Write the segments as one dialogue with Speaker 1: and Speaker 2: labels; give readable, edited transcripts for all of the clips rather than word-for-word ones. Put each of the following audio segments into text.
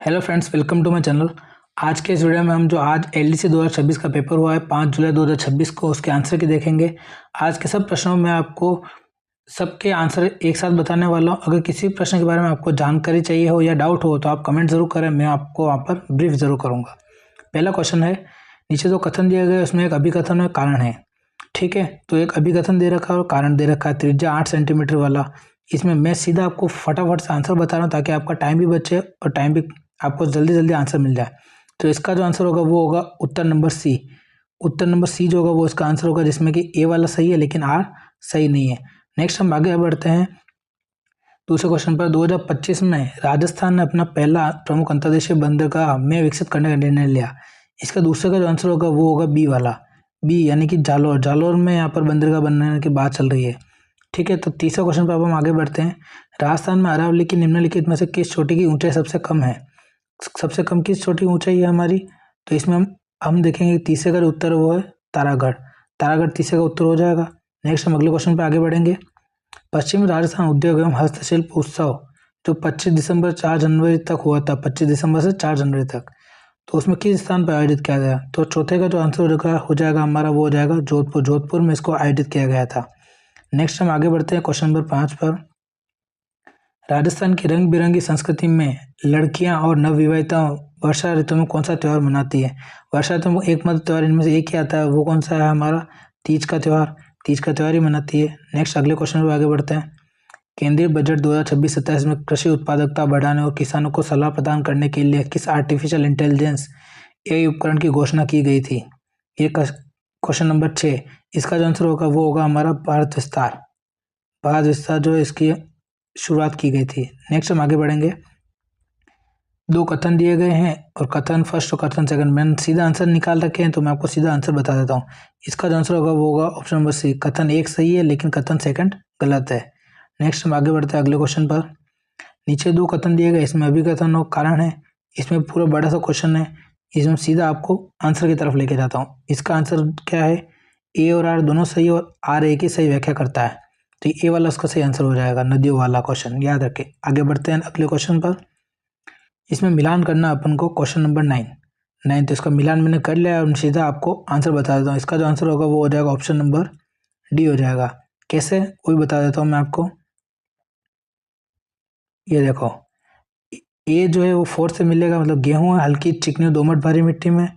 Speaker 1: Hello friends, welcome to my channel. आज के इस वीडियो में हम जो आज एलडीसी 2026 का पेपर हुआ है 5 जुलाई 2026 को, उसके आंसर की देखेंगे। आज के सब प्रश्नों में आपको सबके आंसर एक साथ बताने वाला हूँ। अगर किसी प्रश्न के बारे में आपको जानकारी चाहिए हो या डाउट हो तो आप कमेंट ज़रूर करें, मैं आपको वहाँ पर ब्रीफ ज़रूर करूँगा। पहला क्वेश्चन है, नीचे जो कथन दिया गया है उसमें एक अभिकथन और कारण है। ठीक है, तो एक अभिकथन दे रखा है और कारण दे रखा है, त्रिज्या 8 सेंटीमीटर वाला। इसमें मैं सीधा आपको फटाफट से आंसर बता रहा हूँ ताकि आपका टाइम भी बचे और टाइम भी आपको जल्दी जल्दी आंसर मिल जाए। तो इसका जो आंसर होगा वो होगा उत्तर नंबर सी। उत्तर नंबर सी जो होगा वो इसका आंसर होगा, जिसमें कि ए वाला सही है लेकिन आर सही नहीं है। नेक्स्ट हम आगे बढ़ते हैं दूसरे क्वेश्चन पर। 2025 में राजस्थान ने अपना पहला प्रमुख अंतर्देशीय बंदरगाह में विकसित करने का निर्णय लिया। इसका दूसरे का जो आंसर होगा वो होगा बी वाला, बी यानी कि जालोर। जालोर में यहाँ पर बंदरगाह बनने की बात चल रही है। ठीक है, तो तीसरे क्वेश्चन पर अब हम आगे बढ़ते हैं। राजस्थान में अरावली की निम्नलिखित में से किस चोटी की ऊंचाई सबसे कम है? सबसे कम किस चोटी की ऊंचाई है हमारी? तो इसमें हम देखेंगे कि तीसरे का जो उत्तर वो है तारागढ़। तारागढ़ तीसरे का उत्तर हो जाएगा। नेक्स्ट हम अगले क्वेश्चन पर आगे बढ़ेंगे। पश्चिमी राजस्थान उद्योग एवं हस्तशिल्प उत्सव जो 25 दिसंबर 4 जनवरी तक हुआ था, 25 दिसंबर से 4 जनवरी तक, तो उसमें किस स्थान पर आयोजित किया गया? तो चौथे का जो आंसर हो जाएगा हमारा वो हो जाएगा जोधपुर। जोधपुर में इसको आयोजित किया गया था। नेक्स्ट हम आगे बढ़ते हैं क्वेश्चन नंबर 5 पर। राजस्थान की रंग बिरंगी संस्कृति में लड़कियां और नवविवाहिता वर्षा ऋतु में कौन सा त्यौहार मनाती है? वर्षा ऋतु में एकमात्र त्यौहार इनमें से एक ही आता है, वो कौन सा है हमारा? तीज का त्यौहार। तीज का त्यौहार ही मनाती है। नेक्स्ट अगले क्वेश्चन पर आगे बढ़ते हैं। केंद्रीय बजट 2026-27 में कृषि उत्पादकता बढ़ाने और किसानों को सलाह प्रदान करने के लिए किस आर्टिफिशियल इंटेलिजेंस एआई उपकरण की घोषणा की गई थी? ये क्वेश्चन नंबर 6। इसका जो आंसर होगा वो होगा हमारा भारत विस्तार। भारत विस्तार जो है इसकी शुरुआत की गई थी। नेक्स्ट हम आगे बढ़ेंगे। दो कथन दिए गए हैं और कथन फर्स्ट और कथन सेकंड, मैंने सीधा आंसर निकाल रखे हैं तो मैं आपको सीधा आंसर बता देता हूँ। इसका जो आंसर होगा वो होगा ऑप्शन नंबर सी, कथन एक सही है लेकिन कथन सेकंड गलत है। नेक्स्ट हम आगे बढ़ते हैं अगले क्वेश्चन पर। नीचे दो कथन दिए गए, इसमें अभिकथन और कारण है। इसमें पूरा बड़ा सा क्वेश्चन है, इसमें सीधा आपको आंसर की तरफ लेके जाता हूँ। इसका आंसर क्या है? ए और आर दोनों सही और आर ए की सही व्याख्या करता है, तो ये वाला उसका सही आंसर हो जाएगा, नदियों वाला क्वेश्चन याद रखें। आगे बढ़ते हैं अगले क्वेश्चन पर। इसमें मिलान करना अपन को, क्वेश्चन नंबर 9। तो इसका मिलान मैंने कर लिया और सीधा आपको आंसर बता देता हूँ। इसका जो आंसर होगा वो हो जाएगा ऑप्शन नंबर डी हो जाएगा। कैसे वो भी बता देता हूँ मैं आपको। ये देखो, ए जो है वो फोर्थ से मिलेगा, मतलब गेहूँ है हल्की चिकनी दोमट भारी मिट्टी में।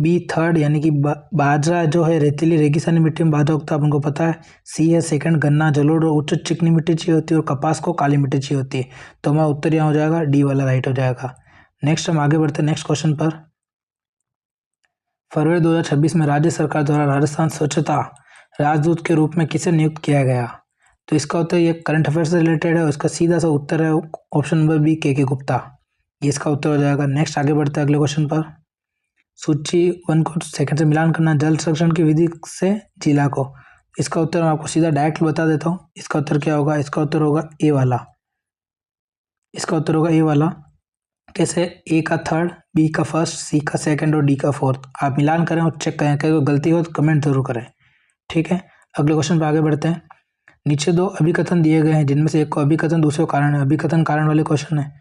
Speaker 1: बी थर्ड यानी कि बाजरा जो है रेतीली रेगिस्तानी मिट्टी में बाजरा उगता है, अपन को पता है। सी है सेकंड गन्ना जलोढ़ और उच्च चिकनी मिट्टी चाहिए होती है और कपास को काली मिट्टी चाहिए होती है। तो हमारा उत्तर यहाँ हो जाएगा डी वाला राइट हो जाएगा। नेक्स्ट हम आगे बढ़ते हैं नेक्स्ट क्वेश्चन पर। फरवरी 2026 में राज्य सरकार द्वारा राजस्थान स्वच्छता राजदूत के रूप में किसे नियुक्त किया गया? तो इसका उत्तर ये करंट अफेयर से रिलेटेड है और इसका सीधा सा उत्तर है ऑप्शन नंबर बी के गुप्ता। ये इसका उत्तर हो जाएगा। नेक्स्ट आगे बढ़ते हैं अगले क्वेश्चन पर। सूची 1 को सेकंड से मिलान करना जल संरक्षण की विधि से जिला को। इसका उत्तर मैं आपको सीधा डायरेक्ट बता देता हूँ। इसका उत्तर क्या होगा? इसका उत्तर होगा ए वाला। इसका उत्तर होगा ए वाला। कैसे? ए का थर्ड, बी का फर्स्ट, सी का सेकंड और डी का फोर्थ। आप मिलान करें और चेक करें, कहीं गलती हो तो कमेंट जरूर करें। ठीक है, अगले क्वेश्चन पर आगे बढ़ते हैं। नीचे दो अभिकथन दिए गए हैं जिनमें से एक को अभिकथन दूसरे को कारण है। अभिकथन कारण वाले क्वेश्चन है,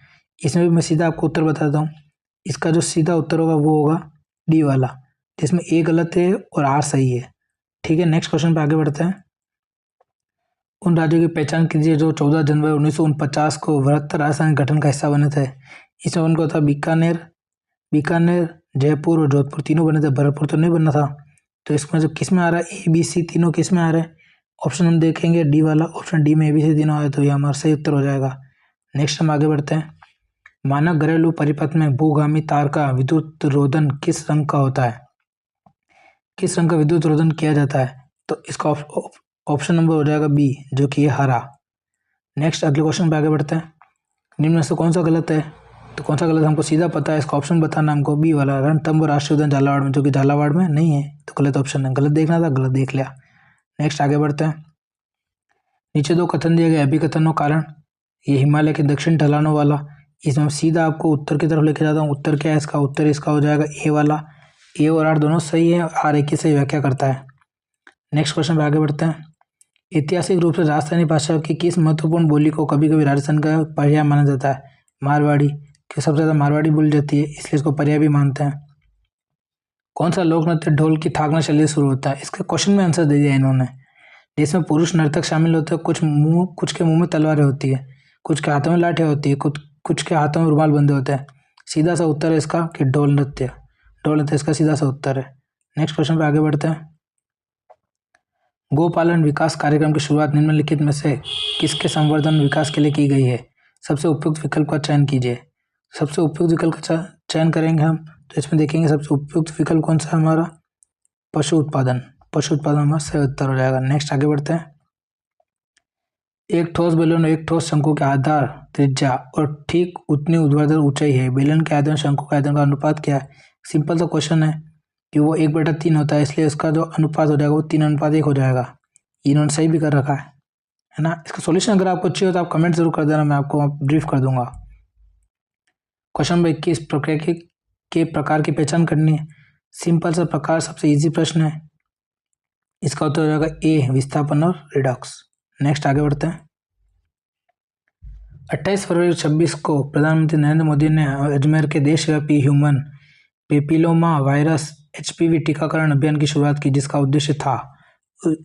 Speaker 1: इसमें भी मैं सीधा आपको उत्तर बता देता हूँ। इसका जो सीधा उत्तर होगा वो होगा डी वाला, जिसमें ए गलत है और आर सही है। ठीक है, नेक्स्ट क्वेश्चन पर आगे बढ़ते हैं। उन राज्यों की पहचान कीजिए जो 14 जनवरी 1949 को वृहत्तर राजधानी गठन का हिस्सा बने थे। इसमें उनको था बीकानेर, जयपुर और जोधपुर, तीनों बने थे। भरतपुर तो नहीं बना था। तो इसमें जो किस में आ रहा है, ए बी सी तीनों किस में आ रहे हैं? ऑप्शन हम देखेंगे डी वाला, ऑप्शन डी में ए बी सी तीनों आए, तो ये हमारा सही उत्तर हो जाएगा। नेक्स्ट हम आगे बढ़ते हैं। मानक घरेलू परिपथ में भूगामी तार का विद्युत रोधन किस रंग का होता है? किस रंग का विद्युत रोधन किया जाता है? तो इसका ऑप्शन नंबर हो जाएगा बी, जो कि है हरा। नेक्स्ट अगले क्वेश्चन पे आगे बढ़ते हैं। निम्न में से कौन सा गलत है? तो कौन सा गलत हमको सीधा पता है, इसका ऑप्शन बताना हमको, बी वाला रणथंभ राष्ट्रीय उद्यान झालावाड़ में, जो कि झालावाड़ में नहीं है, तो गलत ऑप्शन है। गलत देखना था, गलत देख लिया। नेक्स्ट आगे बढ़ते हैं। नीचे दो कथन दिए गए, अभिकथन और कारण। ये हिमालय के दक्षिण ढलानों वाला, इसमें सीधा आपको उत्तर की तरफ लेके जाता हूँ। उत्तर क्या है इसका? उत्तर इसका हो जाएगा ए वाला। ए और आर दोनों सही है, आर एक की सही व्याख्या करता है। नेक्स्ट क्वेश्चन पे आगे बढ़ते हैं। ऐतिहासिक रूप से राजस्थानी भाषा की किस महत्वपूर्ण बोली को कभी कभी राजस्थान का पर्याय माना जाता है? मारवाड़ी, कि सबसे ज़्यादा मारवाड़ी बोली जाती है, इसलिए इसको पर्याय भी मानते हैं। कौन सा लोक नृत्य ढोल की थाकना शैली से शुरू होता है? इसके क्वेश्चन में आंसर दे दिया इन्होंने। जिसमें पुरुष नर्तक शामिल होते हैं, कुछ के मुंह में तलवारें होती है, कुछ के हाथों में लाठियाँ होती है, कुछ के हाथों में रुमाल बंधे होते हैं। सीधा सा उत्तर है इसका कि ढोल नृत्य। ढोल नृत्य इसका सीधा सा उत्तर है। नेक्स्ट क्वेश्चन पे आगे बढ़ते हैं। गोपालन विकास कार्यक्रम की शुरुआत निम्नलिखित में से किसके संवर्धन विकास के लिए की गई है? सबसे उपयुक्त विकल्प का चयन कीजिए। सबसे उपयुक्त विकल्प का चयन करेंगे हम, तो इसमें देखेंगे सबसे उपयुक्त विकल्प कौन सा है हमारा? पशु उत्पादन। पशु उत्पादन हमारा सही उत्तर हो जाएगा। नेक्स्ट आगे बढ़ते हैं। एक ठोस बेलन और एक ठोस शंकु के आधार त्रिज्या और ठीक उतनी ऊर्ध्वाधर ऊंचाई है। बेलन के आयतन शंकु के आयतन का अनुपात क्या है? सिंपल सा क्वेश्चन है कि वो 1/3 होता है, इसलिए इसका जो अनुपात हो जाएगा वो 3:1 हो जाएगा। इन्होंने सही भी कर रखा है ना। इसका सॉल्यूशन अगर आपको चाहिए तो आप कमेंट जरूर कर देना, मैं आपको ब्रीफ कर दूंगा। क्वेश्चन नंबर 21 प्रक्रिया के प्रकार की पहचान करनी है। सिंपल सा प्रकार, सबसे इजी प्रश्न है। इसका उत्तर हो जाएगा ए, विस्थापन और रिडॉक्स। नेक्स्ट आगे बढ़ते हैं। 28 फरवरी 2026 को प्रधानमंत्री नरेंद्र मोदी ने अजमेर के देशव्यापी ह्यूमन पेपिलोमा वायरस HPV टीकाकरण अभियान की शुरुआत की, जिसका उद्देश्य था,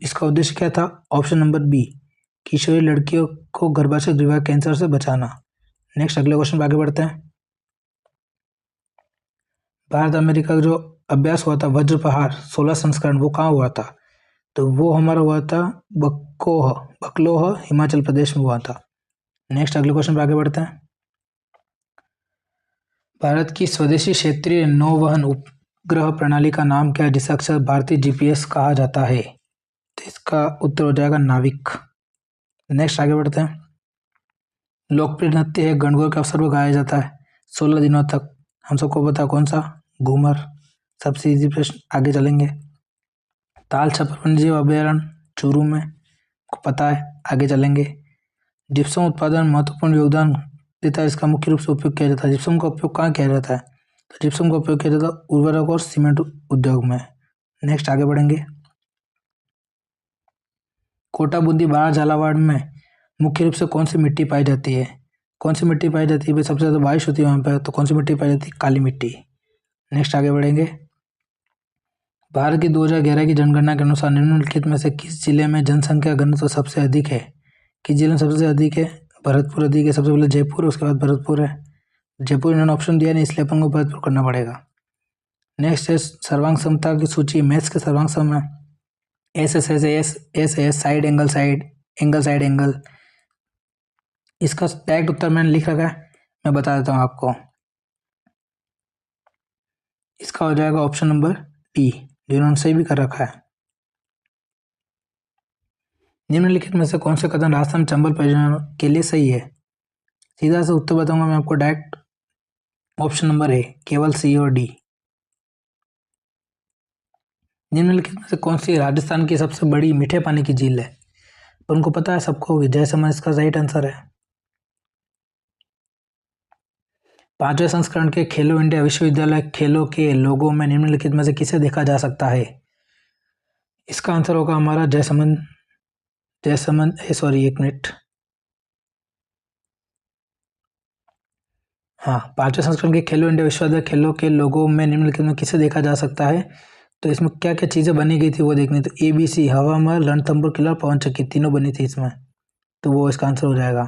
Speaker 1: इसका उद्देश्य क्या था? ऑप्शन नंबर बी, किशोरी लड़कियों को गर्भाशय विभाग कैंसर से बचाना। नेक्स्ट अगले क्वेश्चन पर आगे बढ़ते हैं। भारत अमेरिका का जो अभ्यास हुआ था वज्रप्रहार 16 संस्करण, वो कहाँ हुआ था? तो वो हमारा हुआ था बकलोह हिमाचल प्रदेश में हुआ था। नेक्स्ट अगले क्वेश्चन पर आगे बढ़ते हैं। भारत की स्वदेशी क्षेत्रीय नौवहन उपग्रह प्रणाली का नाम क्या है, जिसे अक्सर भारतीय GPS कहा जाता है? तो इसका उत्तर हो जाएगा नाविक। नेक्स्ट आगे बढ़ते हैं। लोकप्रिय नृत्य है गणगौर के अवसर पर गाया जाता है 16 दिनों तक, हम सबको पता कौन सा? घूमर। सबसे इजी प्रश्न, आगे चलेंगे। ताल छपर वन्यजीव अभयारण्य चूरू में, को पता है, आगे चलेंगे। जिप्सम उत्पादन महत्वपूर्ण योगदान देता है, इसका मुख्य रूप से उपयोग किया जाता है। जिप्सम का उपयोग कहाँ किया जाता है? तो जिप्सम का उपयोग किया जाता है उर्वरक और सीमेंट उद्योग में। नेक्स्ट आगे बढ़ेंगे। कोटा बूंदी बाढ़ झालावाड़ में मुख्य रूप से कौन सी मिट्टी पाई जाती है? कौन सी मिट्टी पाई जाती है भाई? सबसे ज़्यादा बारिश होती है वहाँ पर, तो कौन सी मिट्टी पाई जाती है? काली मिट्टी। नेक्स्ट आगे बढ़ेंगे। भारत की 2011 की जनगणना के अनुसार निम्नलिखित में से किस जिले में जनसंख्या घनत्व सबसे अधिक है? किस जिले में सबसे अधिक है? भरतपुर अधिक है। सबसे पहले जयपुर, उसके बाद भरतपुर है। जयपुर इन्होंने ऑप्शन दिया नहीं, इसलिए अपन को भरतपुर करना पड़ेगा। नेक्स्ट है सर्वांग समता की सूची। मैथ्स के सर्वांग सम है एस साइड एंगल। इसका डायरेक्ट उत्तर मैंने लिख रखा है, मैं बता देता हूँ आपको। इसका हो जाएगा ऑप्शन नंबर डी, जिन्होंने सही भी कर रखा है। निम्नलिखित में से कौन से कथन राजस्थान चंबल परियोजना के लिए सही है? सीधा से उत्तर बताऊंगा मैं आपको डायरेक्ट। ऑप्शन नंबर ए, केवल सी और डी। निम्नलिखित में से कौन सी राजस्थान की सबसे बड़ी मीठे पानी की झील है? तो उनको पता है सबको, जयसमंद इसका राइट आंसर है। 5वें संस्करण के खेलो इंडिया विश्वविद्यालय खेलों के लोगों में निम्नलिखित में से किसे देखा जा सकता है? इसका आंसर होगा हमारा जयसमंद। एक मिनट, हाँ, 5वें संस्करण के खेलो इंडिया विश्वविद्यालय खेलों के लोगों में निम्नलिखित में किसे देखा जा सकता है? तो इसमें क्या क्या चीज़ें बनी गई थी वो देखनी। तो ABC, हवा महल, रणथंभौर किला, पवन चक्की, तीनों बनी थी इसमें, तो वो इसका आंसर हो जाएगा।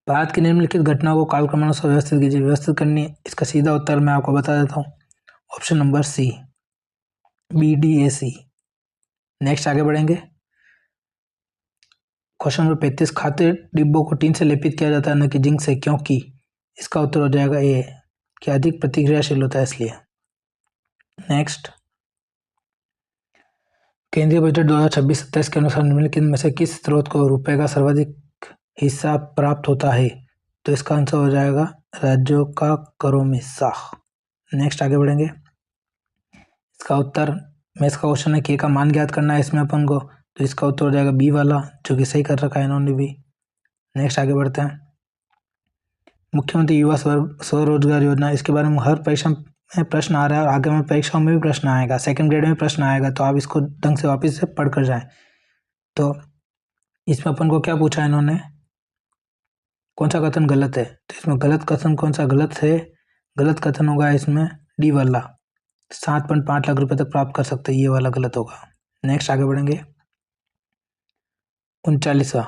Speaker 1: भारत की निम्नलिखित घटनाओं को कालक्रमानुसार व्यवस्थित कीजिए। व्यवस्थित करनी, इसका सीधा उत्तर मैं आपको बता देता हूँ, option number C, BDAC। Next आगे बढ़ेंगे। क्वेश्चन नंबर 35, खाद्य डिब्बों को टीन से लेपित किया जाता है न कि जिंक से, क्योंकि? इसका उत्तर हो जाएगा ए, कि अधिक प्रतिक्रियाशील होता है इसलिए। नेक्स्ट, केंद्रीय बजट 2026-27 के अनुसार निम्नलिखित में से किस स्रोत को रुपए का सर्वाधिक हिस्सा प्राप्त होता है? तो इसका आंसर हो जाएगा राज्यों का करों में हिस्सा। नेक्स्ट आगे बढ़ेंगे। इसका उत्तर, मैं इसका क्वेश्चन है के का मान ज्ञात करना है इसमें अपन को, तो इसका उत्तर हो जाएगा बी वाला, जो कि सही कर रखा है इन्होंने भी। नेक्स्ट आगे बढ़ते हैं। मुख्यमंत्री युवा स्वरोजगार योजना, इसके बारे में हर परीक्षा में प्रश्न आ रहा है और आगे में परीक्षाओं में भी प्रश्न आएगा, सेकंड ग्रेड में प्रश्न आएगा, तो आप इसको ढंग से वापस से पढ़ कर जाएं। तो इसमें अपन को क्या पूछा है इन्होंने? कौन सा कथन गलत है? तो इसमें गलत कथन कौन सा गलत है? गलत कथन होगा इसमें डी वाला, 7.5 लाख रुपए तक प्राप्त कर सकते हैं, ये वाला गलत होगा। नेक्स्ट आगे बढ़ेंगे। 39वां,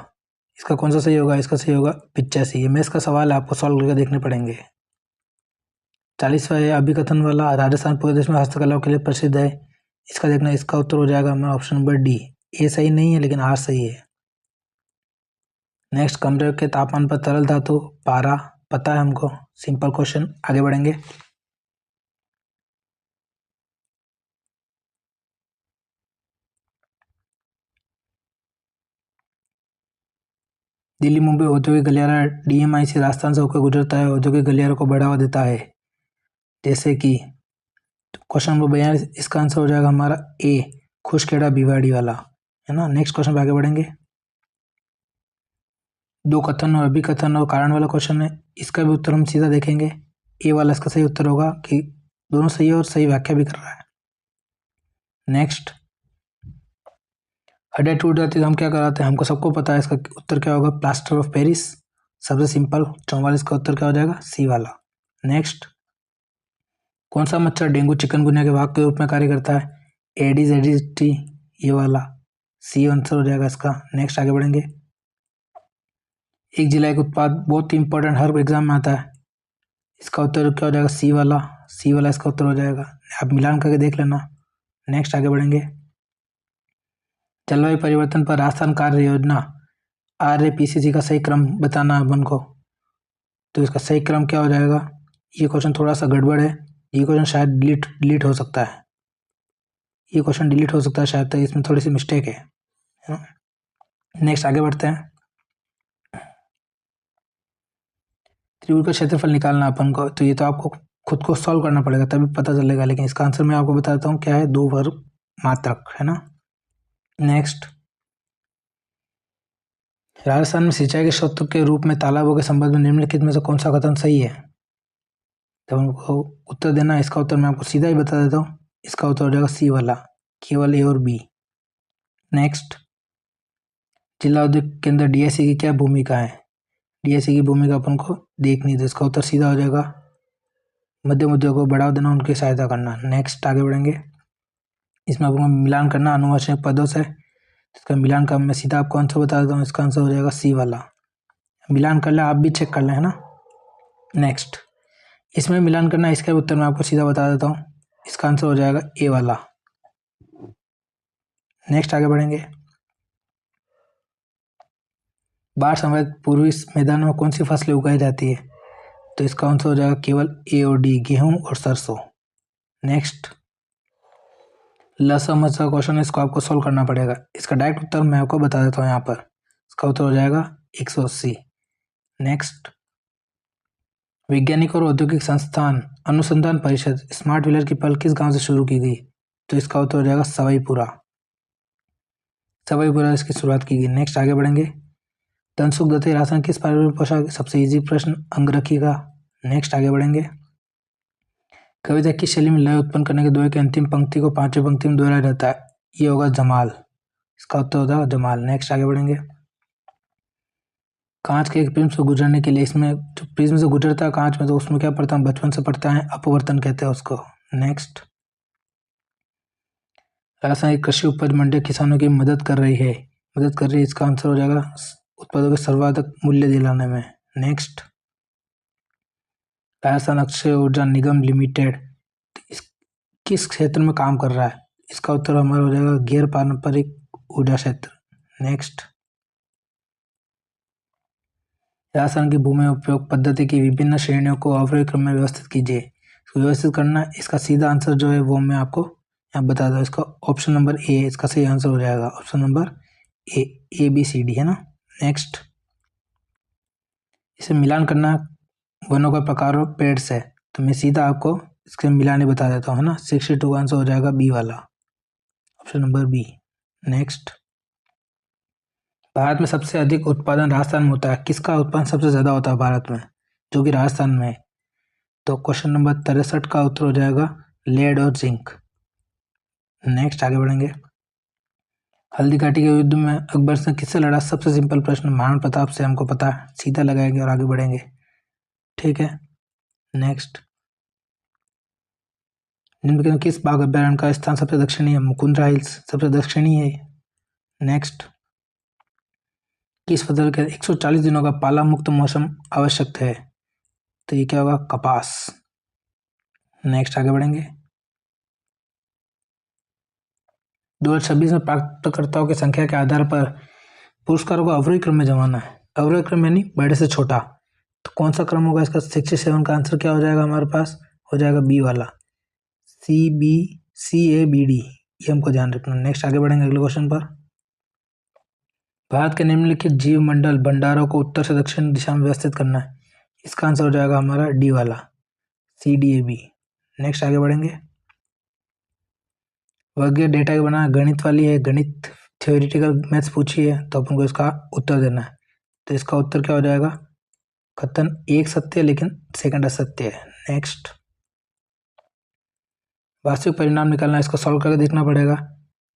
Speaker 1: इसका कौन सा सही होगा? इसका सही होगा 85। ये मैथ्स का सवाल है, आपको सॉल्व करके देखने पड़ेंगे। 40वां है अभिकथन वाला, राजस्थान पूरे देश में हस्तकला के लिए प्रसिद्ध है। इसका देखना, इसका उत्तर हो जाएगा हमारा ऑप्शन नंबर डी। ए सही नहीं है लेकिन आर सही है। नेक्स्ट, कमरे के तापमान पर तरल धातु पारा पता है हमको, सिंपल क्वेश्चन। आगे बढ़ेंगे। दिल्ली मुंबई औद्योगिक गलियारा डीएमआई से राजस्थान से होकर गुजरता है, औद्योगिक गलियारों को बढ़ावा देता है। जैसे कि क्वेश्चन नंबर 42, इसका आंसर हो जाएगा हमारा ए, खुशखेड़ा भिवाड़ी वाला, है ना। नेक्स्ट क्वेश्चन पे आगे बढ़ेंगे। 2 कथन और अभिकथन और कारण वाला क्वेश्चन है, इसका भी उत्तर हम सीधा देखेंगे। ए वाला इसका सही उत्तर होगा कि दोनों सही है और सही व्याख्या भी कर रहा है। नेक्स्ट, हड्डियाँ टूट जाती है तो हम क्या कराते हैं? हमको सबको पता है इसका उत्तर क्या होगा, प्लास्टर ऑफ पेरिस, सबसे सिंपल। 44 का उत्तर क्या हो जाएगा, सी वाला। नेक्स्ट, कौन सा मच्छर डेंगू चिकनगुनिया के वाहक के रूप में कार्य करता है? एडिस एडिस, ये वाला, सी आंसर हो जाएगा इसका। नेक्स्ट आगे बढ़ेंगे। एक जिला एक उत्पाद बहुत ही इंपॉर्टेंट, हर एग्जाम में आता है, इसका उत्तर क्या हो जाएगा, सी वाला। सी वाला इसका उत्तर हो जाएगा, आप मिलान करके देख लेना। नेक्स्ट आगे बढ़ेंगे। जलवायु परिवर्तन पर राजस्थान कार्य योजना RAPCC का सही क्रम बताना है अपन को, तो इसका सही क्रम क्या हो जाएगा? ये क्वेश्चन थोड़ा सा गड़बड़ है, ये क्वेश्चन शायद डिलीट हो सकता है, ये क्वेश्चन डिलीट हो सकता है शायद, तो इसमें थोड़ी सी मिस्टेक है। नेक्स्ट आगे बढ़ते हैं। त्रिभुज का क्षेत्रफल निकालना अपन को, तो ये तो आपको खुद को सॉल्व करना पड़ेगा तभी पता चलेगा, लेकिन इसका आंसर मैं आपको बता देता हूँ क्या है, 2 वर्ग मात्रक, है ना। नेक्स्ट, राजस्थान में सिंचाई के स्रोत के रूप में तालाबों के संबंध में निम्नलिखित में से कौन सा कथन सही है? तो हमको उत्तर देना है, इसका उत्तर मैं आपको सीधा ही बता देता हूँ, इसका उत्तर हो जाएगा सी वाला, केवल ए और बी। नेक्स्ट, जिला उद्योग केंद्र DIC की क्या भूमिका है? DIC की भूमिका अपन को देखनी, तो इसका उत्तर सीधा हो जाएगा मध्यम उद्योग को बढ़ावा देना, उनकी सहायता करना। नेक्स्ट आगे बढ़ेंगे। इसमें आपको मिलान करना अनुवांशिक पदों से, इसका मिलान का मैं सीधा आपको आंसर बता देता हूँ, इसका आंसर हो जाएगा सी वाला। मिलान कर ले, आप भी चेक कर लें, है ना। नेक्स्ट, इसमें मिलान करना, इसका उत्तर मैं आपको सीधा बता देता हूँ, इसका आंसर हो जाएगा ए वाला। नेक्स्ट आगे बढ़ेंगे। बाढ़ समेत पूर्वी मैदानों में कौन सी फसलें उगाई जाती है? तो इसका आंसर हो जाएगा केवल ए और डी, गेहूं और सरसों। नेक्स्ट, लसमस का क्वेश्चन है, इसको आपको सोल्व करना पड़ेगा, इसका डायरेक्ट उत्तर मैं आपको बता देता हूँ यहाँ पर, इसका उत्तर हो जाएगा 180। नेक्स्ट, वैज्ञानिक और औद्योगिक संस्थान अनुसंधान परिषद स्मार्ट व्हीलर की पहल किस गांव से शुरू की गई? तो इसका उत्तर हो जाएगा सवाईपुरा, सवाईपुरा इसकी शुरुआत की गई। नेक्स्ट आगे बढ़ेंगे। धनसुख दत्त राजस्थान किस पारिवारिक पोशाक, सबसे इजी प्रश्न, अंगरखी का। नेक्स्ट आगे बढ़ेंगे। कविता किस शैली में लय उत्पन्न करने के दोहे की अंतिम पंक्ति को 5वीं पंक्ति में दोहराया जाता है? ये होगा जमाल, इसका उत्तर होगा जमाल। नेक्स्ट आगे बढ़ेंगे। कांच के एक प्रिज्म से गुजरने के लिए, इसमें जो प्रिज्म से गुजरता है कांच में, तो उसमें क्या पढ़ता है, बचपन से पढ़ता है, अपवर्तन कहते हैं उसको। नेक्स्ट, रासायनिक कृषि उपज मंडी किसानों की मदद कर रही है, इसका आंसर हो जाएगा उत्पादों के सर्वाधिक मूल्य दिलाने में। नेक्स्ट, राजस्थान अक्षय ऊर्जा निगम लिमिटेड किस क्षेत्र में काम कर रहा है? इसका उत्तर हमारा हो जाएगा गैर पारंपरिक ऊर्जा क्षेत्र। नेक्स्ट, राजस्थान की भूमि उपयोग पद्धति की विभिन्न श्रेणियों को अवरोही क्रम में व्यवस्थित कीजिए। इसको व्यवस्थित करना, इसका सीधा आंसर जो है वो मैं आपको यहाँ बता दूँ, इसका ऑप्शन नंबर ए, इसका सही आंसर हो जाएगा option number A B C D, है ना। नेक्स्ट, इसे मिलान करना वनों का प्रकार और पेड़ से, तो मैं सीधा आपको इसके मिलाने बता देता हूँ, है ना। 62 आंसर हो जाएगा बी वाला, option number B. Next, Bharat में सबसे अधिक उत्पादन राजस्थान में होता है, किसका उत्पादन सबसे ज़्यादा होता है भारत में, जो कि राजस्थान में है? तो क्वेश्चन नंबर 63 का उत्तर हो जाएगा लेड और जिंक। नेक्स्ट आगे बढ़ेंगे। हल्दी घाटी के युद्ध में अकबर ने किससे लड़ा? सबसे सिंपल प्रश्न, महाराणा प्रताप से, हमको पता है। सीधा लगाएंगे और आगे बढ़ेंगे। ठीक है, नेक्स्ट। निम्न में किस बाघ अभ्यारण्य का स्थान सबसे दक्षिणी है? मुकुंदरा हिल्स सबसे दक्षिणी है। नेक्स्ट। किस फसल के 140 दिनों का पाला मुक्त मौसम आवश्यक है? तो ये क्या होगा? कपास। नेक्स्ट, आगे बढ़ेंगे। 2026 में प्राप्तकर्ताओं की संख्या के आधार पर पुरस्कारों को अवरोही क्रम में जमाना है। अवरोही क्रम यानी बड़े से छोटा। तो कौन सा क्रम होगा इसका? 67 का आंसर क्या हो जाएगा हमारे पास? हो जाएगा बी वाला, CABD। ये हमको ध्यान रखना। नेक्स्ट, आगे बढ़ेंगे अगले क्वेश्चन पर। भारत के निम्नलिखित जीव मंडल भंडारों को उत्तर से दक्षिण दिशा में व्यवस्थित करना है। इसका आंसर हो जाएगा हमारा डी वाला, CDAB। नेक्स्ट, आगे बढ़ेंगे। वर्गीय डेटा के बना गणित वाली है, गणित थ्योरेटिकल मैथ्स पूछी है, तो अपन को इसका उत्तर देना है। तो इसका उत्तर क्या हो जाएगा? कथन एक सत्य है लेकिन सेकंड असत्य है। नेक्स्ट। वास्तविक परिणाम निकालना, इसको सॉल्व करके देखना पड़ेगा।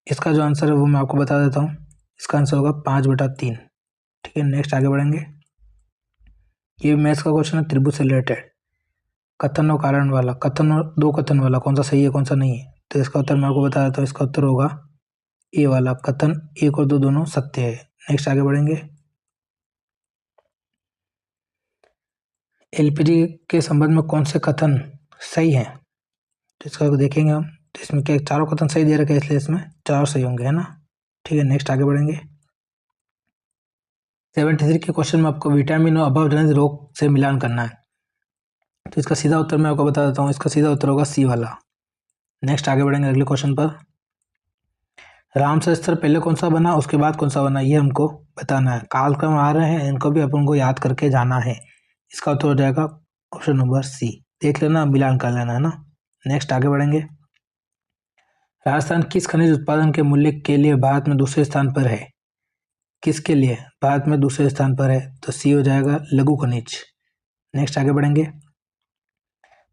Speaker 1: इसका जो आंसर है वो मैं आपको बता देता हूँ। इसका आंसर होगा 5/3। ठीक है, नेक्स्ट, आगे बढ़ेंगे। ये मैथ्स का क्वेश्चन है, त्रिभुज से रिलेटेड। कथन और कारण वाला, कथन और दो कथन वाला, कौन सा सही है कौन सा नहीं है? तो इसका उत्तर मैं आपको बता देता हूँ। इसका उत्तर होगा ए वाला, कथन 1 और 2 दोनों सत्य है। नेक्स्ट, आगे बढ़ेंगे। LPG के संबंध में कौन से कथन सही हैं? तो इसका देखेंगे हम। तो इसमें क्या चारों कथन सही दे रखे हैं, इसलिए इसमें 4 सही होंगे, है ना। ठीक है, नेक्स्ट, आगे बढ़ेंगे। 73 के क्वेश्चन में आपको विटामिन और अभाव जनित रोग से मिलान करना है। तो इसका सीधा उत्तर मैं आपको बता देता हूँ। इसका सीधा उत्तर होगा सी वाला। नेक्स्ट, आगे बढ़ेंगे अगले क्वेश्चन पर। रामसर स्तर पहले कौन सा बना, उसके बाद कौन सा बना, ये हमको बताना है। कालक्रम आ रहे हैं, इनको भी अपन को याद करके जाना है। इसका उत्तर हो जाएगा ऑप्शन नंबर सी। देख लेना, मिलान कर लेना, है ना। नेक्स्ट, आगे बढ़ेंगे। राजस्थान किस खनिज उत्पादन के मूल्य के लिए भारत में दूसरे स्थान पर है? किसके लिए भारत में दूसरे स्थान पर है? तो सी हो जाएगा, लघु खनिज। नेक्स्ट, आगे बढ़ेंगे।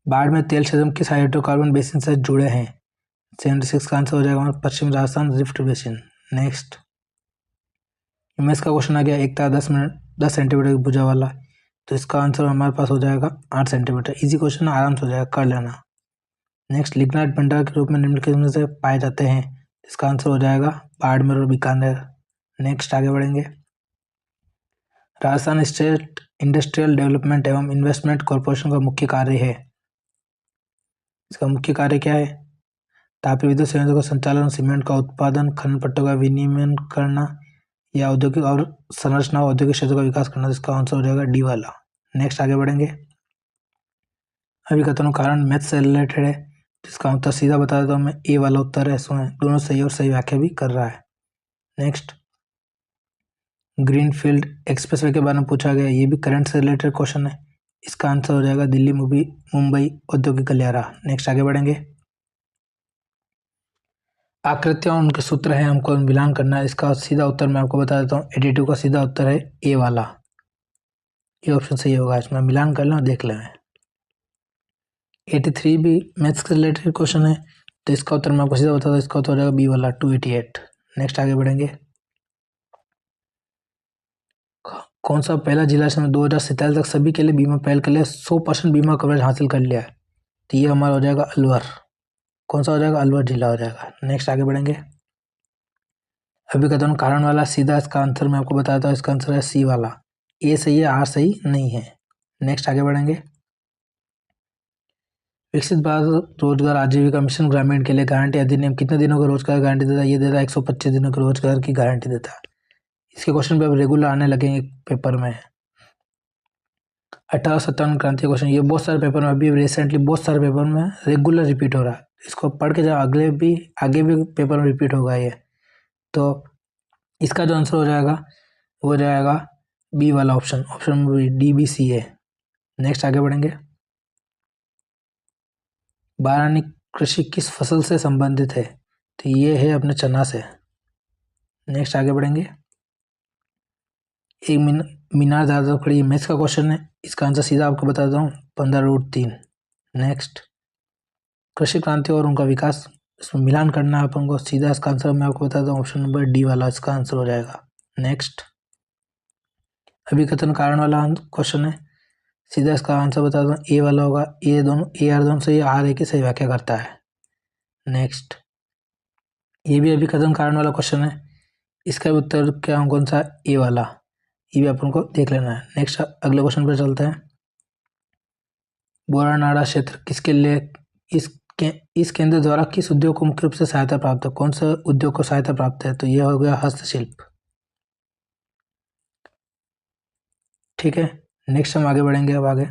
Speaker 1: बाड़मेर तेल क्षेत्र किस हाइड्रोकार्बन बेसिन से जुड़े हैं? 76 का आंसर हो जाएगा हमारा पश्चिम Rajasthan rift basin. Next, maths का क्वेश्चन आ गया, एक था 10 सेंटीमीटर की भुजा वाला। तो इसका आंसर हमारे पास हो जाएगा 8 सेंटीमीटर। इजी क्वेश्चन, आराम से हो जाएगा, कर लेना। नेक्स्ट, लिग्नाइट भंडार के रूप में निम्नलिखित में से पाए जाते हैं। इसका आंसर हो जाएगा बाड़मेर और बीकानेर। नेक्स्ट, आगे बढ़ेंगे। राजस्थान स्टेट इंडस्ट्रियल डेवलपमेंट एवं इन्वेस्टमेंट कॉरपोरेशन का मुख्य कार्य है। इसका मुख्य कार्य क्या है? तापीय विद्युत संयंत्रों का संचालन, सीमेंट का उत्पादन, खनन पट्टों का विनियमन करना या औद्योगिक और संरचना औद्योगिक क्षेत्रों का विकास करना। इसका आंसर हो जाएगा डी वाला। नेक्स्ट, आगे बढ़ेंगे। अभिकथनों कारण मैथ से रिलेटेड है, जिसका उत्तर सीधा बता देता हूँ मैं, ए वाला उत्तर है। इसमें दोनों सही और सही व्याख्या भी कर रहा है। नेक्स्ट, ग्रीनफील्ड एक्सप्रेसवे के बारे में पूछा गया, ये भी करंट से रिलेटेड क्वेश्चन है। इसका आंसर हो जाएगा दिल्ली मुंबई औद्योगिक गलियारा। नेक्स्ट, आगे बढ़ेंगे। आकृतियां उनके सूत्र हैं, हमको मिलान करना है। इसका सीधा उत्तर मैं आपको बता देता हूँ, 82 का सीधा उत्तर है ए वाला। ये ऑप्शन सही होगा। इसमें मिलान कर लें और देख लें। 83 भी मैथ्स से रिलेटेड क्वेश्चन है, तो इसका उत्तर मैं आपको सीधा बता दूँ। इसका उत्तर हो जाएगा बी वाला, 288। नेक्स्ट, आगे बढ़ेंगे। कौन सा पहला जिला जिसने 2047 तक सभी के लिए बीमा पहल के लिए 100% बीमा कवरेज हासिल कर लिया है? तो ये हमारा हो जाएगा अलवर। कौन सा हो जाएगा? अलवर जिला हो जाएगा। नेक्स्ट, आगे बढ़ेंगे। अभिकथन कारण वाला सीधा, इसका आंसर मैं आपको बताता हूँ। इसका आंसर है सी वाला। ए सही है, आर सही नहीं है। नेक्स्ट, आगे बढ़ेंगे। विकसित भारत रोजगार आजीविका मिशन ग्रामीण के लिए गारंटी अधिनियम कितने दिनों का रोजगार गारंटी देता है? ये देता है 125 दिनों के रोजगार की गारंटी देता है। इसके क्वेश्चन भी अब रेगुलर आने लगेंगे पेपर में। 1857 क्रांति क्वेश्चन, ये बहुत सारे पेपर में अभी रिसेंटली बहुत सारे पेपर में रेगुलर रिपीट हो रहा है। इसको पढ़ के जाओ, आगे भी पेपर में रिपीट होगा ये। तो इसका जो आंसर हो जाएगा वो हो जाएगा बी वाला ऑप्शन बी, DBC है। नेक्स्ट, आगे बढ़ेंगे। बारानी कृषि किस फसल से संबंधित है? तो ये है अपने चना से। नेक्स्ट, आगे बढ़ेंगे। एक मीनार दादा खड़ी मैथ्स का क्वेश्चन है। इसका आंसर सीधा आपको बता देता हूँ, 15√3। नेक्स्ट, कृषि क्रांति और उनका विकास इसमें मिलान करना है अपन को। सीधा इसका आंसर मैं आपको बताता हूँ, ऑप्शन नंबर डी वाला इसका आंसर हो जाएगा। नेक्स्ट, अभिकथन कारण वाला क्वेश्चन है। सीधा इसका आंसर बताता हूँ, ए वाला होगा। ए दोनों, ए आर दोनों सही, आर ए की सही व्याख्या करता है। नेक्स्ट, ये भी अभिकथन कारण वाला क्वेश्चन है। इसका भी उत्तर क्या कौन सा, ए वाला। ये भी अपन को देख लेना है। नेक्स्ट अगले क्वेश्चन पर चलते हैं। बोरानाड़ा क्षेत्र किसके लिए, इस केंद्र द्वारा किस उद्योग को मुख्य रूप से सहायता प्राप्त है, कौन सा उद्योग को सहायता प्राप्त है, तो यह हो गया हस्तशिल्प। ठीक है, नेक्स्ट हम आगे बढ़ेंगे। अब आगे,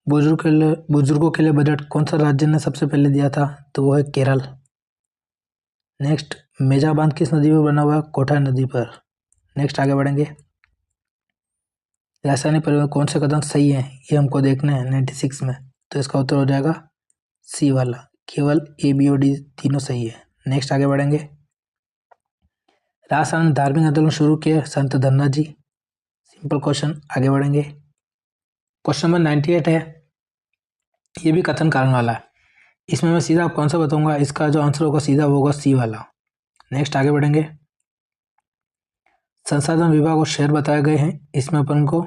Speaker 1: बुजुर्गों के लिए बजट कौन सा राज्य ने सबसे पहले दिया था, तो वो है केरल। नेक्स्ट, मेजा बांध किस नदी पर बना हुआ है, कोठा नदी पर। नेक्स्ट आगे बढ़ेंगे। रासायनिक परिवर्तन कौन से कदम सही है, ये हमको देखना है 96 में, तो इसका उत्तर हो जाएगा सी वाला। केवल ए बी और डी तीनों सही है। नेक्स्ट आगे बढ़ेंगे। राजस्थान में धार्मिक आंदोलन शुरू किए संत धन्ना जी। सिंपल क्वेश्चन, आगे बढ़ेंगे। क्वेश्चन नंबर 98 है, ये भी कथन कारण वाला है। इसमें मैं सीधा आपको आंसर बताऊंगा, इसका जो आंसर होगा सीधा वो होगा सी वाला। नेक्स्ट आगे बढ़ेंगे। संसाधन विभाग और शहर बताए गए हैं, इसमें अपन को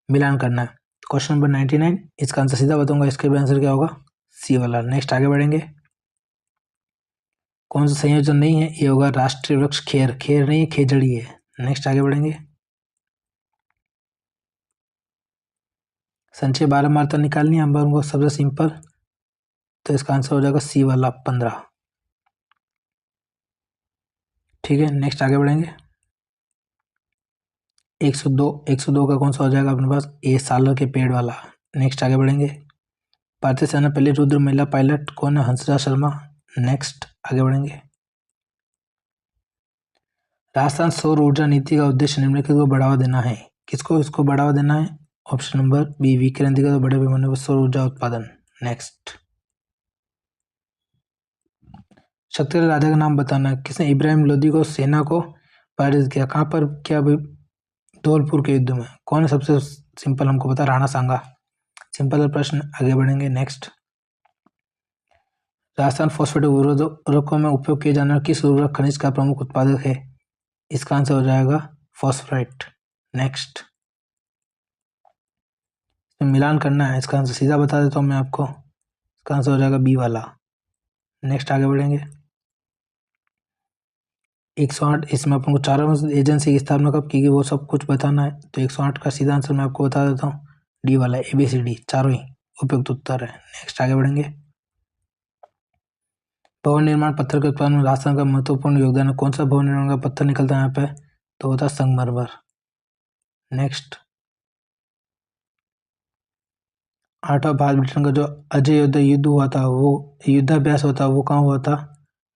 Speaker 1: मिलान करना है। क्वेश्चन नंबर 99, इसका आंसर सीधा बताऊंगा, इसके भी आंसर क्या होगा, सी वाला। नेक्स्ट आगे बढ़ेंगे। कौन सा संयोजन नहीं है, ये होगा राष्ट्रीय वृक्ष खेर। खेर नहीं है, खेजड़ी है। नेक्स्ट आगे बढ़ेंगे। संचय बारंबारता निकालनी है हम लोगों को, सबसे सिंपल, तो इसका आंसर हो जाएगा सी वाला 15। ठीक है, नेक्स्ट आगे बढ़ेंगे। 102 का कौन सा हो जाएगा अपने पास, ए सालर के पेड़ वाला। नेक्स्ट आगे बढ़ेंगे। भारतीय सेना पहली रुद्र महिला पायलट कौन है, हंसराज शर्मा। नेक्स्ट आगे बढ़ेंगे। राजस्थान सौर ऊर्जा नीति का उद्देश्य निम्नलिखित को बढ़ावा देना है, किसको इसको बढ़ावा देना है, ऑप्शन नंबर बी, विकेंद्रीकृत तो बड़े पैमाने पर सौर ऊर्जा उत्पादन। नेक्स्ट, शक्ति राजा का नाम बताना, किसने इब्राहिम लोदी को सेना को पराजित किया, कहाँ पर क्या, धौलपुर के युद्ध में। कौन है, सबसे सिंपल हमको पता, राणा सांगा। सिंपल प्रश्न, आगे बढ़ेंगे। नेक्स्ट, राजस्थान फॉस्फेट उर्वरकों में उपयोग किए जाने वाले किस उर्वरक खनिज का प्रमुख उत्पादक है, इसका आंसर हो जाएगा फॉस्फेट। नेक्स्ट, मिलान करना है, इसका आंसर सीधा बता देता हूँ मैं आपको, इसका आंसर हो जाएगा बी वाला। नेक्स्ट आगे बढ़ेंगे। 108, इसमें अपन को चारों एजेंसी की स्थापना कब की गई वो सब कुछ बताना है, तो 108 का सीधा आंसर मैं आपको बता देता हूँ, डी वाला, ABCD चारों ही उपयुक्त उत्तर है। नेक्स्ट आगे बढ़ेंगे। भवन निर्माण पत्थर के उत्पादन में राजस्थान का महत्वपूर्ण योगदान है, कौन सा भवन निर्माण का पत्थर निकलता है यहाँ पे, तो होता है संगमरमर। नेक्स्ट, 8वां भारत ब्रिटेन का जो अजय युद्ध हुआ था, वो युद्धाभ्यास होता वो कहाँ हुआ था,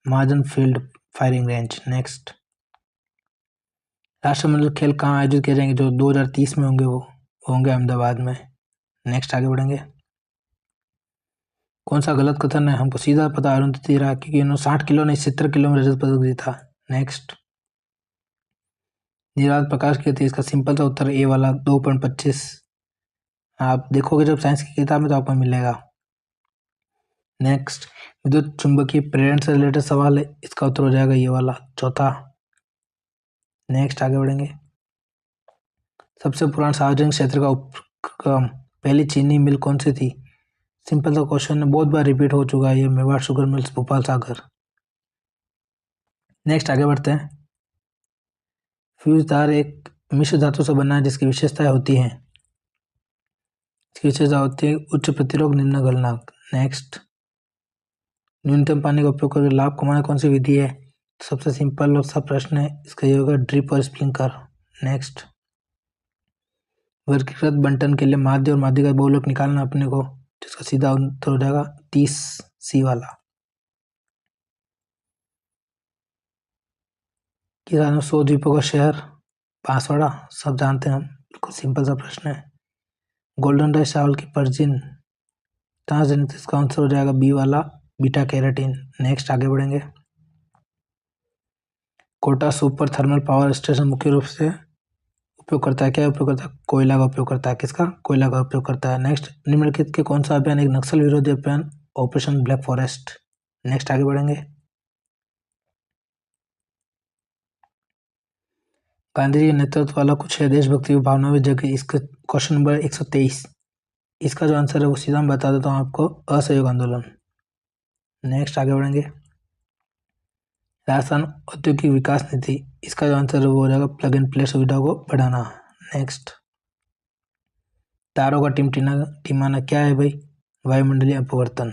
Speaker 1: महाजन फील्ड फायरिंग रेंज। नेक्स्ट, राष्ट्रमंडल खेल कहाँ आयोजित किए जाएंगे, जो 2030 में होंगे वो होंगे अहमदाबाद में। नेक्स्ट आगे बढ़ेंगे। कौन सा गलत कथन है, हमको सीधा पता अरुंधति रहा, क्योंकि इन्होंने 60 किलो ने 70 किलो में रजत पदक जीता। नेक्स्ट, निर्वात प्रकाश की थी, इसका सिंपल सा उत्तर ए वाला 2.25। आप देखोगे जब साइंस की किताब में तो आपको मिलेगा। नेक्स्ट, विद्युत चुंबकीय प्रेरण से रिलेटेड सवाल है, इसका उत्तर हो जाएगा ये वाला, चौथा। नेक्स्ट आगे बढ़ेंगे। सबसे पुराना सार्वजनिक क्षेत्र का उपक्रम, पहली चीनी मिल कौन सी थी, सिंपल सा क्वेश्चन है, बहुत बार रिपीट हो चुका है ये, Mewar sugar mills, Bhopal Sagar. Next आगे बढ़ते हैं। फ्यूज तार एक मिश्र धातु से बना है जिसकी विशेषताएं होती हैं, इसकी विशेषता होती है उच्च प्रतिरोध, निम्न गलनांक। नेक्स्ट, न्यूनतम पानी का उपयोग करके लाभ कमाने कौन सी विधि है, सबसे सिंपल और सा प्रश्न है, इसका ये होगा ड्रिप और स्प्रिंकलर। नेक्स्ट, वर्गीकृत बंटन के लिए माध्य और माध्यिका बहुलक निकालना अपने को, जिसका सीधा उत्तर हो जाएगा 30, सी वाला। किसान 100 द्वीपों का शहर, बांसवाड़ा, सब जानते हैं हम, बिल्कुल सिंपल सा प्रश्न है। गोल्डन राइस चावल की पर्जिन ट्रांसजेनिक, इसका आंसर हो जाएगा बी वाला, बीटा कैरोटीन। नेक्स्ट आगे बढ़ेंगे। Kota super thermal power station मुख्य रूप से उपयोग करता है, क्या उपयोग करता है, कोयला का उपयोग करता है, किसका, कोयला का उपयोग करता है। नेक्स्ट, निम्नलिखित के कौन सा अभियान एक नक्सल विरोधी अभियान ऑपरेशन ब्लैक फॉरेस्ट। नेक्स्ट आगे बढ़ेंगे। गांधी जी के नेतृत्व वाला कुछ है देशभक्ति की भावना में जगह। इसका क्वेश्चन नंबर 123। इसका जो आंसर है वो सीधा मैं बता देता हूँ आपको, असहयोग आंदोलन। नेक्स्ट आगे बढ़ेंगे। राजस्थान औद्योगिक विकास नीति, इसका जो आंसर है वो हो जाएगा प्लग एंड प्ले सुविधा को बढ़ाना। नेक्स्ट। तारों का टिमाना क्या है भाई? वायुमंडलीय अपवर्तन।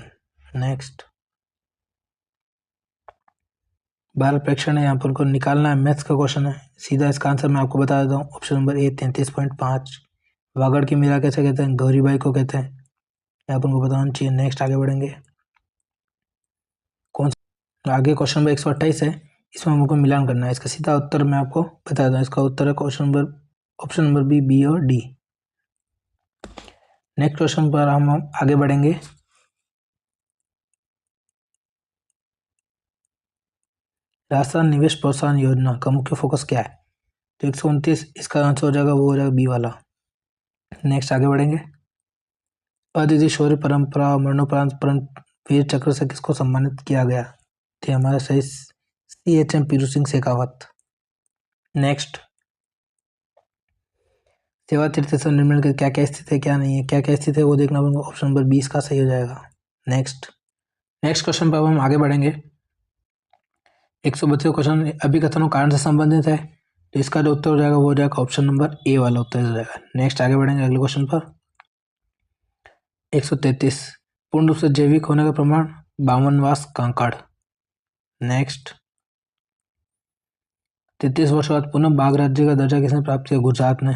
Speaker 1: नेक्स्ट। भारत प्रेक्षण है, यहाँ पर को निकालना है, मैथ्स का क्वेश्चन है। सीधा इसका आंसर मैं आपको बता देता हूँ, ऑप्शन नंबर ए 33.5। वागड़ की मीरा कैसे कहते हैं? गौरीबाई को कहते हैं, यहाँ पर उनको बताना चाहिए। नेक्स्ट आगे बढ़ेंगे। आगे क्वेश्चन नंबर 128 है, इसमें हमको मिलान करना है। इसका सीधा उत्तर मैं आपको बता दूँ, इसका उत्तर है ऑप्शन नंबर बी और डी। नेक्स्ट क्वेश्चन पर हम आगे बढ़ेंगे। राजस्थान निवेश प्रोत्साहन योजना का मुख्य फोकस क्या है? तो 129 इसका आंसर हो जाएगा, वो हो जाएगा बी वाला। नेक्स्ट आगे बढ़ेंगे। अद्वितीय शौर्य परंपरा मरणोपरांत वीर चक्र से किसको सम्मानित किया गया? थे हमारे सही CHM पीरू सिंह शेखावत। नेक्स्ट। सेवा तीर्थ स्थल निर्माण की क्या क्या स्थिति है, क्या नहीं है, क्या क्या स्थिति है वो देखना पड़ेगा। ऑप्शन नंबर 20 का सही हो जाएगा। नेक्स्ट क्वेश्चन पर हम आगे बढ़ेंगे। 132 क्वेश्चन अभिकथनों कारण से संबंधित है, तो इसका जो उत्तर हो जाएगा वो हो जाएगा ऑप्शन नंबर ए वाला उत्तर हो जाएगा। नेक्स्ट आगे बढ़ेंगे अगले क्वेश्चन पर। 133 पूर्ण रूप से जैविक होने का प्रमाण बामनवास कांकड़। नेक्स्ट। 33 वर्ष बाद पुनः बाघ राज्य का दर्जा किसने प्राप्त किया? गुजरात ने।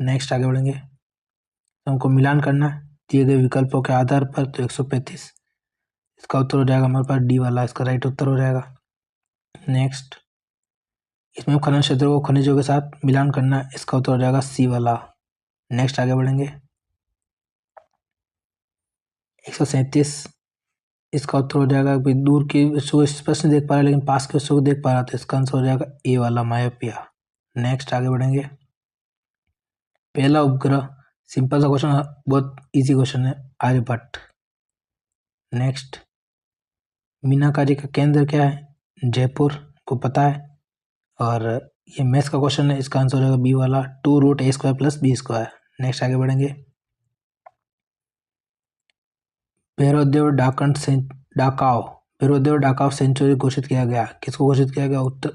Speaker 1: नेक्स्ट आगे बढ़ेंगे। तो हमको मिलान करना है दिए गए विकल्पों के आधार पर, तो 135 इसका उत्तर हो जाएगा हमारे पास डी वाला, इसका राइट उत्तर हो जाएगा। नेक्स्ट। इसमें खनन क्षेत्र को खनिजों के साथ मिलान करना है, इसका उत्तर हो जाएगा सी वाला। नेक्स्ट आगे बढ़ेंगे। 137 इसका उत्तर हो जाएगा दूर की वस्तु को स्पष्ट नहीं देख पा रहा लेकिन पास की वस्तु को देख पा रहा, तो इसका आंसर हो जाएगा ए वाला, मायोपिया। नेक्स्ट आगे बढ़ेंगे। पहला उपग्रह, सिंपल सा क्वेश्चन, बहुत इजी क्वेश्चन है, आर्यभट्ट। नेक्स्ट। मीनाकारी का केंद्र क्या है? जयपुर को पता है, और ये मैथ्स का क्वेश्चन है, इसका आंसर हो जाएगा बी वाला, 2√a² + b²। नेक्स्ट आगे बढ़ेंगे। भैरवदेव डाकाव सेंचुरी घोषित किया गया, किसको घोषित किया गया? उत्तर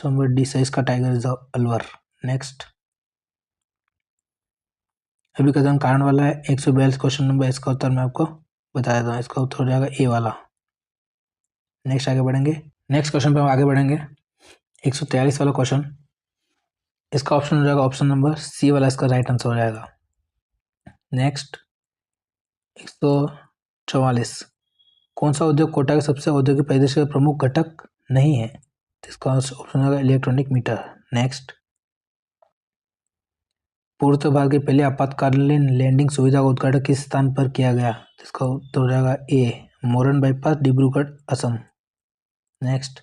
Speaker 1: नंबर डी सही, इसका टाइगर रिजर्व अलवर। नेक्स्ट। अभिकथन कारण वाला है 142 क्वेश्चन नंबर, इसका उत्तर मैं आपको बता देता हूँ, इसका उत्तर हो जाएगा ए वाला। नेक्स्ट आगे बढ़ेंगे। नेक्स्ट क्वेश्चन पे हम आगे बढ़ेंगे। 143 वाला क्वेश्चन, इसका ऑप्शन हो जाएगा ऑप्शन नंबर सी वाला, इसका राइट आंसर हो जाएगा। नेक्स्ट। 144 कौन सा उद्योग कोटा के सबसे औद्योगिक परिदृश्य का प्रमुख घटक नहीं है? तो इसका ऑप्शन होगा इलेक्ट्रॉनिक मीटर। नेक्स्ट। पूर्व भारत की पहली आपातकालीन लैंडिंग सुविधा का उद्घाटन किस स्थान पर किया गया? तो इसका उत्तर हो जाएगा A, Moran bypass, Dibrugarh, Assam. Next.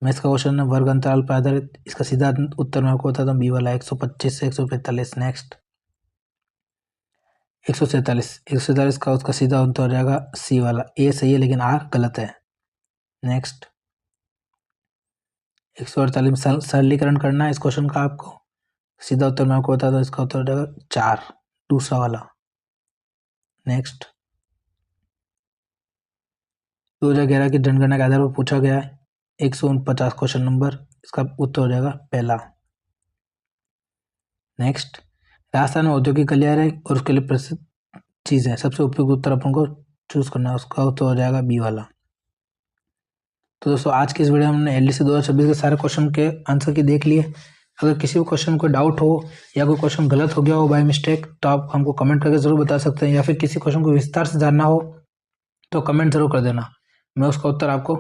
Speaker 1: Maths का क्वेश्चन है वर्ग अंतराल पर आधारित, इसका सीधा उत्तर मैं आपको बताता हूँ बी वाला, 125 से 145। नेक्स्ट। 147 का उसका सीधा उत्तर हो जाएगा सी वाला, ए सही है लेकिन आर गलत है। नेक्स्ट। 148 सरलीकरण करना है इस क्वेश्चन का आपको, सीधा उत्तर मैं आपको बताता हूँ, इसका उत्तर हो जाएगा 4, दूसरा वाला। नेक्स्ट। 2011 की जनगणना के आधार पर पूछा गया है 149 क्वेश्चन नंबर, इसका उत्तर हो जाएगा पहला। नेक्स्ट। राजस्थान में औद्योगिक गलियारे और उसके लिए प्रसिद्ध चीज़ें, सबसे उपयुक्त उत्तर अपन को चूज करना है, उसका उत्तर हो जाएगा बी वाला। तो दोस्तों आज की इस वीडियो में हमने LDC 2026 के सारे क्वेश्चन के आंसर की देख लिए। अगर किसी भी क्वेश्चन को डाउट हो या कोई क्वेश्चन गलत हो गया हो बाय मिस्टेक, तो आप हमको कमेंट करके ज़रूर बता सकते हैं, या फिर किसी क्वेश्चन को विस्तार से जानना हो तो कमेंट ज़रूर कर देना, मैं उसका उत्तर आपको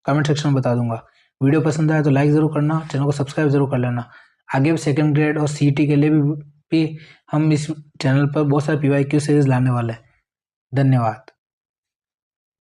Speaker 1: कमेंट सेक्शन में बता दूंगा। वीडियो पसंद आए तो लाइक ज़रूर करना, चैनल को सब्सक्राइब जरूर कर लेना। आगे भी सेकंड ग्रेड और CET के लिए भी हम इस चैनल पर बहुत सारे PYQ सीरीज लाने वाले हैं। धन्यवाद।